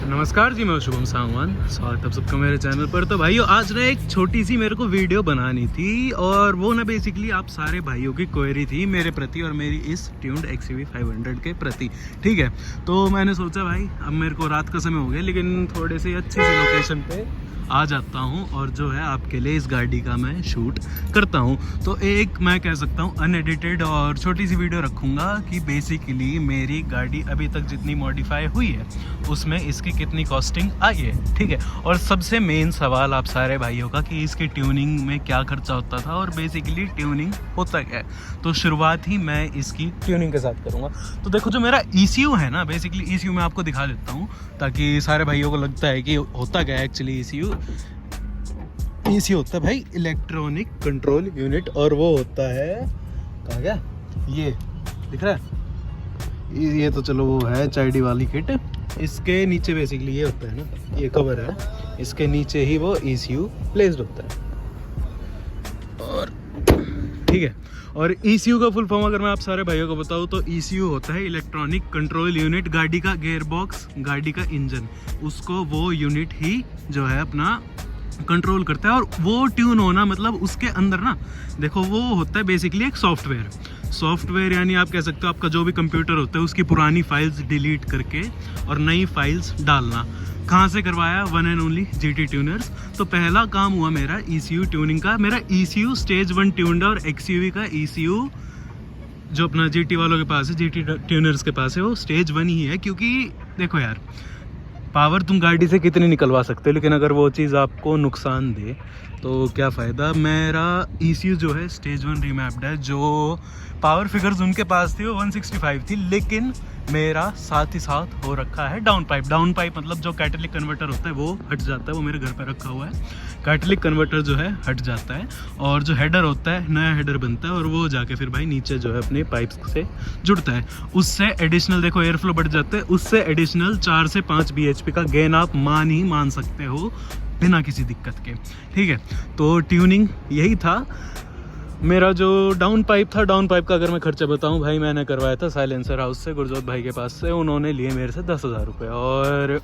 नमस्कार जी, मैं शुभम सांगवान। स्वागत है सबका मेरे चैनल पर। तो भाइयों, आज ना एक छोटी सी मेरे को वीडियो बनानी थी और वो ना बेसिकली आप सारे भाइयों की क्वेरी थी मेरे प्रति और मेरी इस ट्यून्ड XUV 500 के प्रति। ठीक है, तो मैंने सोचा भाई अब मेरे को रात का समय हो गया, लेकिन थोड़े से अच्छी सी लोकेशन पे आ जाता हूँ और जो है आपके लिए इस गाड़ी का मैं शूट करता हूँ। तो एक मैं कह सकता हूँ अनएडिटेड और छोटी सी वीडियो रखूँगा कि बेसिकली मेरी गाड़ी अभी तक जितनी मॉडिफाई हुई है उसमें इसकी कितनी कॉस्टिंग आई है। ठीक है, और सबसे मेन सवाल आप सारे भाइयों का कि इसकी ट्यूनिंग में क्या खर्चा होता था और बेसिकली ट्यूनिंग होता क्या है। तो शुरुआत ही मैं इसकी ट्यूनिंग के साथ करूँगा। तो देखो, जो मेरा ECU है ना, बेसिकली ECU मैं आपको दिखा देता हूँ ताकि सारे भाइयों को लगता है कि होता क्या है एक्चुअली। ECU होता है भाई इलेक्ट्रॉनिक कंट्रोल यूनिट, और वो होता है कहाँ गया, ये दिख रहा है, ये तो चलो वो है चाइडी वाली किट। इसके नीचे बेसिकली ये होता है ना, ये कवर है, इसके नीचे ही वो ECU प्लेस्ड होता है। और ठीक है, और ECU का फुल फॉर्म अगर मैं आप सारे भाइयों को बताऊँ तो ECU होता है इलेक्ट्रॉनिक कंट्रोल यूनिट। गाड़ी का गियर बॉक्स, गाड़ी का इंजन, उसको वो यूनिट ही जो है अपना कंट्रोल करता है। और वो ट्यून होना मतलब उसके अंदर ना, देखो वो होता है बेसिकली एक सॉफ्टवेयर यानी आप कह सकते हो आपका जो भी कंप्यूटर होता है उसकी पुरानी फाइल्स डिलीट करके और नई फाइल्स डालना। कहाँ से करवाया? One and only GT tuners. तो पहला काम हुआ मेरा ECU ट्यूनिंग का। मेरा ECU स्टेज 1 ट्यून्ड और XUV का ECU जो अपना GT वालों के पास है, GT ट्यूनर्स के पास है, वो स्टेज 1 ही है। क्योंकि देखो यार, पावर तुम गाड़ी से कितनी निकलवा सकते हो, लेकिन अगर वो चीज़ आपको नुकसान दे तो क्या फ़ायदा। मेरा ECU जो है स्टेज 1 रीमैप्ड है। जो पावर फिगर्स उनके पास थी वो 165 थी, लेकिन मेरा साथ ही साथ हो रखा है डाउन पाइप मतलब जो कैटलिक कन्वर्टर होता है वो हट जाता है। वो मेरे घर पे रखा हुआ है। कैटलिक कन्वर्टर जो है हट जाता है और जो हेडर होता है नया हेडर बनता है और वो जाके फिर भाई नीचे जो है अपने पाइप्स से जुड़ता है। उससे एडिशनल देखो एयर फ्लो बढ़ जाता है। उससे एडिशनल 4 से 5 bhp का गेन आप मान सकते हो बिना किसी दिक्कत के। ठीक है, तो ट्यूनिंग यही था। मेरा जो डाउन पाइप का अगर मैं खर्चा बताऊं भाई, मैंने करवाया था साइलेंसर हाउस से, गुरजोत भाई के पास से। उन्होंने लिए मेरे से 10,000 रुपये। और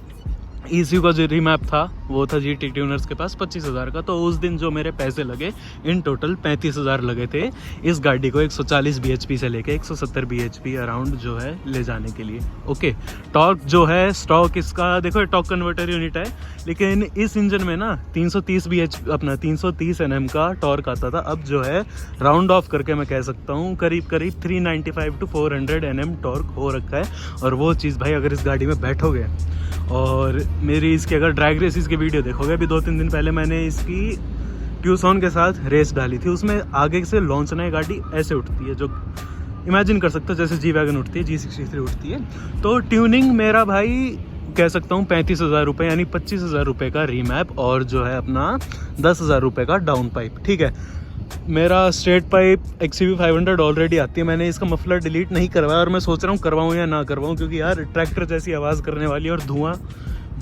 ECU का जो रीमैप था वो था GT ट्यूनर्स के पास 25,000 का। तो उस दिन जो मेरे पैसे लगे, इन टोटल 35,000 लगे थे इस गाड़ी को 140 bhp से लेके 170 bhp अराउंड जो है ले जाने के लिए। ओके, टॉर्क जो है स्टॉक इसका देखो टॉर्क कन्वर्टर यूनिट है, लेकिन इस इंजन में ना 330 bhp अपना 330 Nm का टॉर्क आता था। अब जो है राउंड ऑफ करके मैं कह सकता हूँ करीब 395 to 400 Nm टॉर्क हो रखा है। और वो चीज़ भाई अगर इस गाड़ी में बैठोगे और मेरी इसकी अगर ड्रैग रेसिस की वीडियो देखोगे, अभी 2-3 दिन पहले मैंने इसकी ट्यूसॉन के साथ रेस डाली थी। उसमें आगे से लॉन्च नई गाड़ी ऐसे उठती है, जो इमेजिन कर सकते हो जैसे G-Wagon उठती है, G63 उठती है। तो ट्यूनिंग मेरा भाई कह सकता हूँ 35,000 रुपये यानी 25,000 रुपये का रीमैप और जो है अपना 10,000 रुपये का डाउन पाइप। ठीक है, मेरा स्ट्रेट पाइप XUV 500 ऑलरेडी आती है। मैंने इसका मफलर डिलीट नहीं करवाया और मैं सोच रहा हूँ करवाऊँ या ना करवाऊँ, क्योंकि यार ट्रैक्टर जैसी आवाज़ करने वाली है और धुआं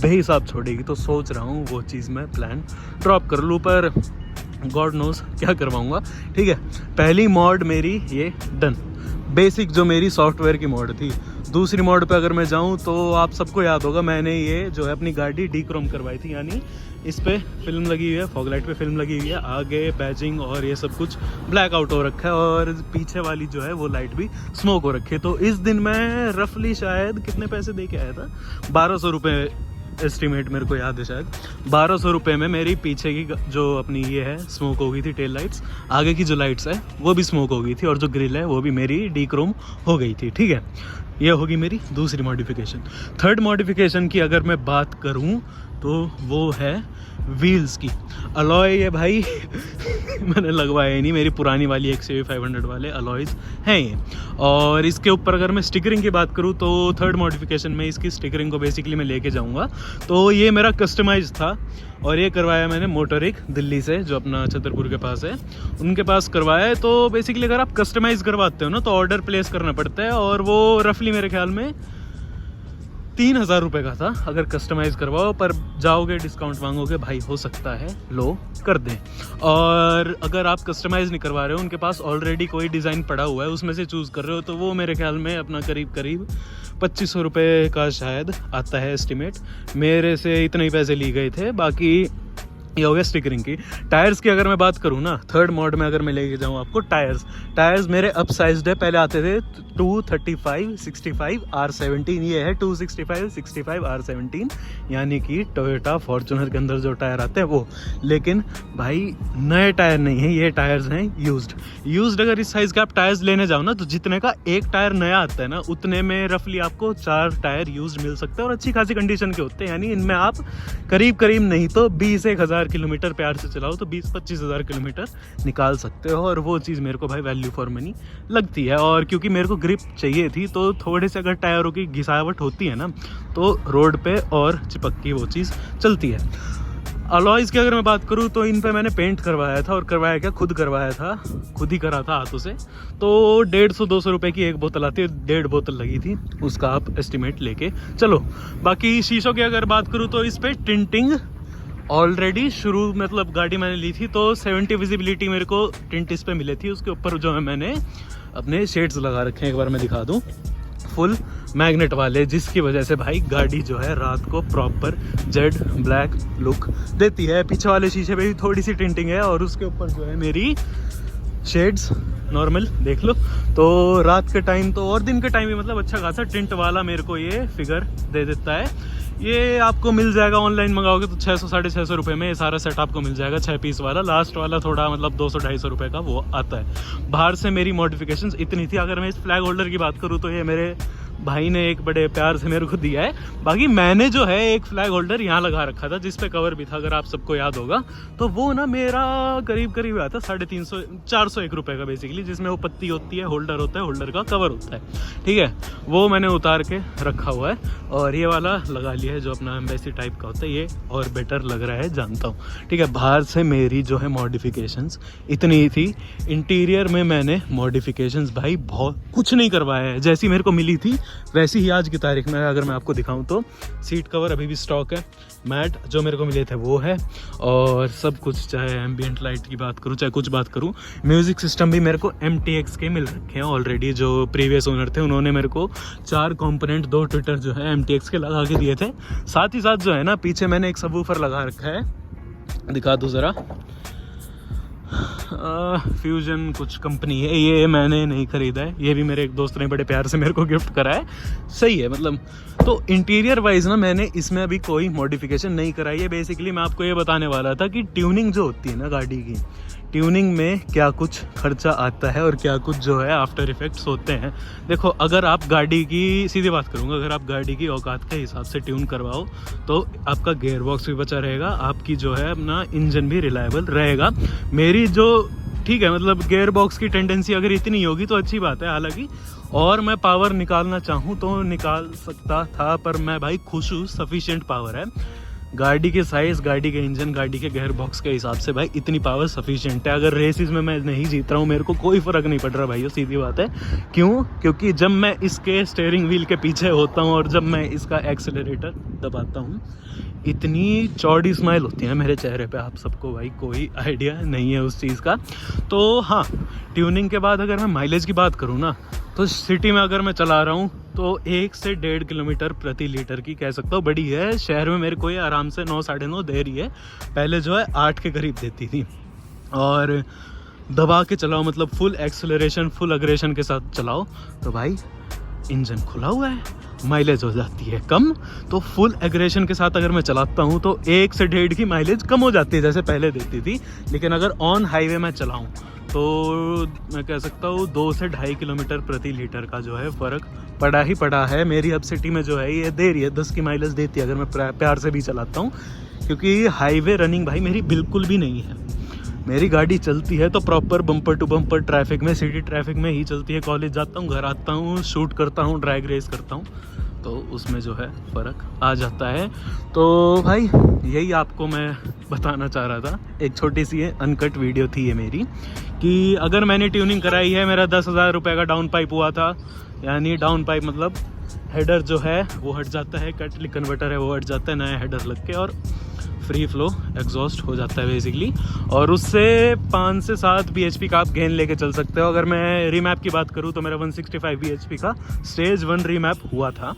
बेहिसाब छोड़ेगी। तो सोच रहा हूँ वो चीज़ मैं प्लान ड्रॉप कर लूँ, पर गॉड नोज क्या करवाऊँगा। ठीक है, पहली मॉड मेरी ये डन, बेसिक जो मेरी सॉफ्टवेयर की मॉड थी। दूसरी मॉड पे अगर मैं जाऊँ तो आप सबको याद होगा मैंने ये जो है अपनी गाड़ी डीक्रोम करवाई थी, यानी इस पे फिल्म लगी हुई है, फॉग लाइट पे फिल्म लगी हुई है, आगे बैजिंग और ये सब कुछ ब्लैक आउट हो रखा है और पीछे वाली जो है वो लाइट भी स्मोक हो रखी है। तो इस दिन मैं रफली शायद कितने पैसे दे के आया था, 1200 रुपये एस्टिमेट मेरे को याद है, शायद 1200 रुपये में मेरी पीछे की जो अपनी ये है स्मोक हो गई थी टेल लाइट्स, आगे की जो लाइट्स है वो भी स्मोक हो गई थी और जो ग्रिल है वो भी मेरी डीक्रोम हो गई थी। ठीक है, ये होगी मेरी दूसरी मॉडिफिकेशन। थर्ड मॉडिफिकेशन की अगर मैं बात करूं तो वो है व्हील्स की। अलॉय ये भाई मैंने लगवाया ही नहीं, मेरी पुरानी वाली XUV 500 वाले अलॉयज़ हैं ये। और इसके ऊपर अगर मैं स्टिकरिंग की बात करूँ तो थर्ड मॉडिफिकेशन में इसकी स्टिकरिंग को बेसिकली मैं लेके जाऊँगा। तो ये मेरा कस्टमाइज था और ये करवाया मैंने मोटरिक दिल्ली से, जो अपना छतरपुर के पास है, उनके पास करवाया है। तो बेसिकली अगर आप कस्टमाइज़ करवाते हो ना तो ऑर्डर प्लेस करना पड़ता है और वो रफली मेरे ख्याल में 3,000 रुपये का था अगर कस्टमाइज़ करवाओ, पर जाओगे डिस्काउंट मांगोगे भाई, हो सकता है लो कर दें। और अगर आप कस्टमाइज़ नहीं करवा रहे हो, उनके पास ऑलरेडी कोई डिज़ाइन पड़ा हुआ है, उसमें से चूज़ कर रहे हो, तो वो मेरे ख्याल में अपना करीब 2500 रुपये का शायद आता है एस्टिमेट। मेरे से इतने ही पैसे लिए गए थे, बाकी ये हो गया स्टिकरिंग की। टायर्स की अगर मैं बात करूँ ना, थर्ड मॉड में अगर मैं लेके जाऊँ आपको, टायर्स मेरे अप साइज्ड है। पहले आते थे 235 65 R17, ये है 265 65 R17, यानी कि टोयोटा फॉर्च्यूनर के अंदर जो टायर आते हैं वो। लेकिन भाई नए टायर नहीं है, ये टायर्स हैं यूज्ड। अगर इस साइज़ के आप टायर्स लेने जाओ ना, तो जितने का एक टायर नया आता है ना, उतने में रफली आपको 4 टायर यूज्ड मिल सकते हैं और अच्छी खासी कंडीशन के होते हैं। यानी इनमें आप करीब नहीं तो 20-1,000 किलोमीटर प्यार से चलाओ तो 20-25 हज़ार किलोमीटर निकाल सकते हो। और वो चीज़ मेरे को भाई वैल्यू फॉर मनी लगती है। और क्योंकि मेरे को ग्रिप चाहिए थी, तो थोड़े से अगर टायरों की घिसावट होती है ना, तो रोड पे और चिपक की वो चीज़ चलती है। अलॉयज़ की अगर मैं बात करूँ, तो इन पे मैंने पेंट करवाया था, और करवाया क्या, खुद करवाया था, खुद ही करा था हाथों से। तो 150-200 रुपये की एक बोतल आती है, 1.5 बोतल लगी थी, उसका आप एस्टिमेट लेके चलो। बाकी शीशों की अगर बात करूँ, तो इस पर टिंटिंग ऑलरेडी शुरू, मतलब गाड़ी मैंने ली थी तो 70 विजिबिलिटी मेरे को टिंट इस पे मिले थी। उसके ऊपर जो है मैंने अपने शेड्स लगा रखे हैं, एक बार मैं दिखा दूं, फुल मैग्नेट वाले, जिसकी वजह से भाई गाड़ी जो है रात को प्रॉपर जेड ब्लैक लुक देती है। पीछे वाले शीशे पे भी थोड़ी सी टिंटिंग है, और उसके ऊपर जो है मेरी शेड्स नॉर्मल देख लो। तो रात के टाइम तो और दिन के टाइम भी मतलब अच्छा खासा टिंट वाला मेरे को ये फिगर दे देता है। ये आपको मिल जाएगा, ऑनलाइन मंगाओगे तो 600-650 रुपये में ये सारा सेट आपको मिल जाएगा। 6 पीस वाला, लास्ट वाला थोड़ा मतलब 200-250 रुपये का वो आता है। बाहर से मेरी मॉडिफिकेशंस इतनी थी। अगर मैं इस फ्लैग होल्डर की बात करूँ, तो ये मेरे भाई ने एक बड़े प्यार से मेरे को दिया है। बाकी मैंने जो है एक फ्लैग होल्डर यहाँ लगा रखा था, जिस पे कवर भी था, अगर आप सबको याद होगा। तो वो ना मेरा करीब आता 350-401 रुपये का बेसिकली, जिसमें वो पत्ती होती है, होल्डर होता है, होल्डर का कवर होता है, ठीक है। वो मैंने उतार के रखा हुआ है, और ये वाला लगा लिया है जो अपना एम्बेसी टाइप का होता है। ये और बेटर लग रहा है, जानता हूँ, ठीक है। बाहर से मेरी जो है मॉडिफिकेशंस इतनी ही थी। इंटीरियर में मैंने मॉडिफिकेशंस भाई बहुत कुछ नहीं करवाया है, जैसी मेरे को मिली थी वैसी ही आज की तारीख में अगर मैं आपको दिखाऊं तो सीट कवर अभी भी स्टॉक है, मैट जो मेरे को मिले थे वो है, और सब कुछ, चाहे एम्बियंट लाइट की बात करूं, चाहे कुछ बात करूं। म्यूज़िक सिस्टम भी मेरे को MTX के मिल रखे हैं ऑलरेडी। जो प्रीवियस ओनर थे उन्होंने मेरे को 4 कंपोनेंट 2 ट्विटर जो है MTX के लगा के दिए थे। साथ ही साथ जो है ना, पीछे मैंने एक सबवूफर लगा रखा है, दिखा दूँ ज़रा, फ्यूजन कुछ कंपनी है, ये मैंने नहीं खरीदा है, ये भी मेरे एक दोस्त ने बड़े प्यार से मेरे को गिफ्ट करा है। सही है मतलब। तो इंटीरियर वाइज ना मैंने इसमें अभी कोई मॉडिफिकेशन नहीं कराई है। बेसिकली मैं आपको ये बताने वाला था कि ट्यूनिंग जो होती है ना गाड़ी की, ट्यूनिंग में क्या कुछ खर्चा आता है और क्या कुछ जो है आफ्टर इफेक्ट्स होते हैं। देखो, अगर आप गाड़ी की, सीधी बात करूँगा, अगर आप गाड़ी की औकात के हिसाब से ट्यून करवाओ तो आपका गियर बॉक्स भी बचा रहेगा, आपकी जो है अपना इंजन भी रिलायबल रहेगा। मेरी जो, ठीक है, मतलब गियर बॉक्स की टेंडेंसी अगर इतनी होगी तो अच्छी बात है। हालांकि और मैं पावर निकालना चाहूँ तो निकाल सकता था, पर मैं भाई खुश हूँ, सफिशिएंट पावर है। गाड़ी के साइज़, गाड़ी के इंजन, गाड़ी के गियर बॉक्स के हिसाब से भाई इतनी पावर सफिशिएंट है। अगर रेसिस में मैं नहीं जीत रहा हूँ, मेरे को कोई फ़र्क नहीं पड़ रहा भाई, सीधी बात है। क्यों? क्योंकि जब मैं इसके स्टीयरिंग व्हील के पीछे होता हूँ और जब मैं इसका एक्सेलरेटर दबाता हूँ, इतनी चौड़ी स्माइल होती है मेरे चेहरे पे, आप सबको भाई कोई आइडिया नहीं है उस चीज़ का। तो हाँ, ट्यूनिंग के बाद अगर मैं माइलेज की बात करूँ ना, तो सिटी में अगर मैं चला रहा हूँ तो 1 से 1.5 किलोमीटर प्रति लीटर की कह सकता हूँ बड़ी है। शहर में मेरे को ये आराम से 9-9.5 दे रही है, पहले जो है 8 के करीब देती थी। और दबा के चलाओ, मतलब फुल एक्सेलरेशन, फुल अग्रेशन के साथ चलाओ तो भाई इंजन खुला हुआ है, माइलेज हो जाती है कम। तो फुल एग्रेशन के साथ अगर मैं चलाता हूँ तो 1 से 1.5 की माइलेज कम हो जाती है, जैसे पहले देती थी। लेकिन अगर ऑन हाईवे में चलाऊँ तो मैं कह सकता हूँ 2 से 2.5 किलोमीटर प्रति लीटर का जो है फ़र्क पड़ा ही पड़ा है। मेरी अब सिटी में जो है ये दे रही है, 10 की माइलेज देती है अगर मैं प्यार से भी चलाता हूँ। क्योंकि हाईवे रनिंग भाई मेरी बिल्कुल भी नहीं है। मेरी गाड़ी चलती है तो proper bumper to bumper traffic में, सिटी ट्रैफिक में ही चलती है। कॉलेज जाता हूँ, घर आता हूँ, शूट करता हूँ, ड्रैग रेस करता हूँ, तो उसमें जो है फ़र्क आ जाता है। तो भाई यही आपको मैं बताना चाह रहा था। एक छोटी सी अनकट वीडियो थी ये मेरी, कि अगर मैंने ट्यूनिंग कराई है, मेरा 10,000 रुपये का डाउन पाइप हुआ था। यानी डाउन पाइप मतलब हेडर जो है वो हट जाता है, कैटलिक कन्वर्टर है वो हट जाता है, नया हेडर लग के और फ्री फ्लो एग्जॉस्ट हो जाता है बेसिकली। और उससे 5 से 7 bhp का आप गेन लेके चल सकते हो। अगर मैं रीमैप की बात करूँ तो मेरा 165 bhp का स्टेज 1 रीमैप हुआ था।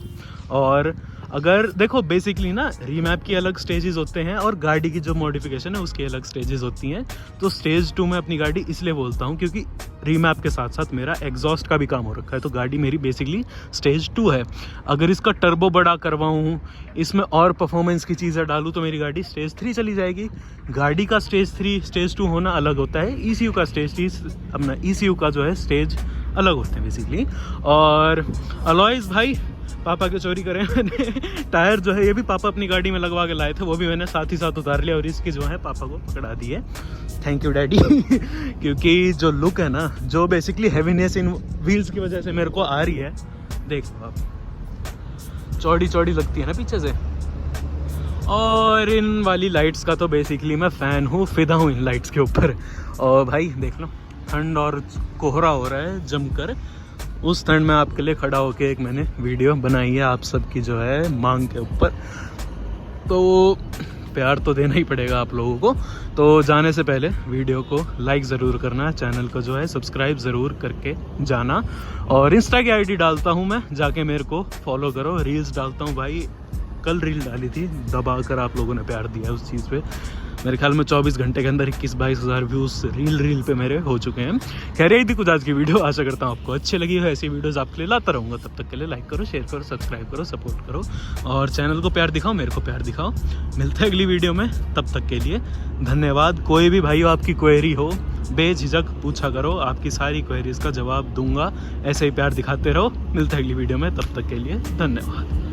और अगर देखो बेसिकली ना रीमैप की अलग स्टेजेस होते हैं और गाड़ी की जो मॉडिफिकेशन है उसकी अलग स्टेजेस होती हैं। तो स्टेज 2 में अपनी गाड़ी इसलिए बोलता हूँ क्योंकि रीमैप के साथ साथ मेरा एग्जॉस्ट का भी काम हो रखा है, तो गाड़ी मेरी बेसिकली स्टेज 2 है। अगर इसका टर्बो बड़ा करवाऊँ, इसमें और परफॉर्मेंस की चीज़ें डालूँ तो मेरी गाड़ी स्टेज 3 चली जाएगी। गाड़ी का स्टेज 3 स्टेज 2 होना अलग होता है, ECU का स्टेज 3 अपना ECU का जो है स्टेज अलग होते हैं बेसिकली। और अलॉयज़ भाई पापा के चोरी करे मैंने। टायर जो है ये भी पापा अपनी गाड़ी में लगवा के लाए थे, वो भी मैंने साथ ही साथ उतार लिया और इसकी जो है पापा को पकड़ा दी है। Thank you daddy. क्योंकि जो लुक है ना, जो बेसिकली हैवीनेस इन व्हील्स की वजह से मेरे को आ रही है, देखो आप चौड़ी चौड़ी लगती है ना पीछे से। और इन वाली लाइट्स का तो बेसिकली मैं फ़ैन हूँ, फिदा हूँ इन लाइट्स के ऊपर। और भाई देख लो ठंड और कोहरा हो रहा है जमकर, उस ठंड में आपके लिए खड़ा होके एक मैंने वीडियो बनाई है आप सबकी जो है मांग के ऊपर। तो प्यार तो देना ही पड़ेगा आप लोगों को। तो जाने से पहले वीडियो को लाइक ज़रूर करना, चैनल को जो है सब्सक्राइब ज़रूर करके जाना। और इंस्टा की आईडी डालता हूँ मैं, जाके मेरे को फॉलो करो। रील्स डालता हूँ भाई, कल रील डाली थी, दबा कर आप लोगों ने प्यार दिया उस चीज़ पे। मेरे ख्याल में 24 घंटे के अंदर 21-22 हज़ार व्यूज़ रील पे मेरे हो चुके हैं। खैर यही थी कुछ आज की वीडियो, आशा करता हूँ आपको अच्छी लगी हो। ऐसी वीडियोस आपके लिए लाता रहूँगा, तब तक के लिए लाइक करो, शेयर करो, सब्सक्राइब करो, सपोर्ट करो और चैनल को प्यार दिखाओ, मेरे को प्यार दिखाओ। मिलते हैं अगली वीडियो में, तब तक के लिए धन्यवाद। कोई भी भाई आपकी क्वेरी हो बेझिझक पूछा करो, आपकी सारी क्वेरीज का जवाब दूंगा। ऐसे ही प्यार दिखाते रहो। मिलते हैं अगली वीडियो में, तब तक के लिए धन्यवाद।